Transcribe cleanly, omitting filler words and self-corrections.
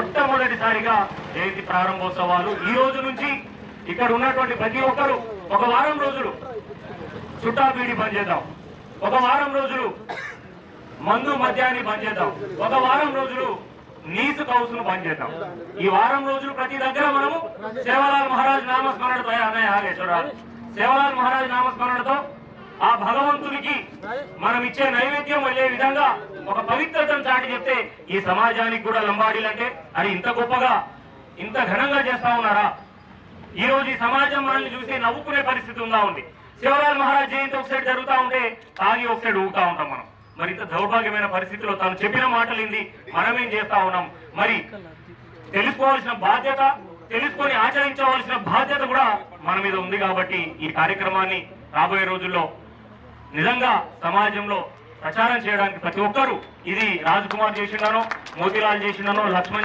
మొట్టమొదటిసారిగా జయంతి ప్రారంభోత్సవాలు ఈ రోజు నుంచి ఇక్కడ ఉన్నటువంటి ప్రతి ఒక్కరూ ఒక వారం రోజులు చుట్టా బీడి బంద్ చేద్దాం, ఒక వారం రోజులు మందు మద్యాన్ని బంద్ చేద్దాం, ఒక వారం రోజులు నీసు కౌసును బంద్ చేద్దాం. ఈ వారం రోజులు ప్రతి దగ్గర మనము సేవలాల్ మహారాజ్ నామస్మరణతో సేవలాల్ మహారాజ్ నామస్మరణతో ఆ భగవంతునికి మనం ఇచ్చే నైవేద్యం వెళ్ళే విధంగా ఒక పవిత్రతను చాటి చెప్తే ఈ సమాజానికి కూడా లంబాడీలంటే అది ఇంత గొప్పగా ఇంత ఘనంగా చేస్తా ఉన్నారా? ఈ రోజు ఈ సమాజం మనల్ని చూసి నవ్వుకునే పరిస్థితి ఉంది. సేవలాల్ మహారాజ్ జయంతి ఒక సైడ్ జరుగుతూ ఉంటే తాగి ఒక సైడ్ ఊగుతా ఉంటాం మనం. మరి ఇంత దౌర్భాగ్యమైన పరిస్థితిలో తాను చెప్పిన మాటలు ఏంది, మనమేం చేస్తా ఉన్నాం? మరి తెలుసుకోవాల్సిన బాధ్యత, తెలుసుకొని ఆచరించవలసిన బాధ్యత కూడా మన మీద ఉంది. కాబట్టి ఈ కార్యక్రమాన్ని రాబోయే రోజుల్లో నిజంగా సమాజంలో ప్రచారం చేయడానికి ప్రతి ఒక్కరూ, ఇది రాజ్ కుమార్ చేసిండనో, మోతీలాల్ చేసిండనో, లక్ష్మణ్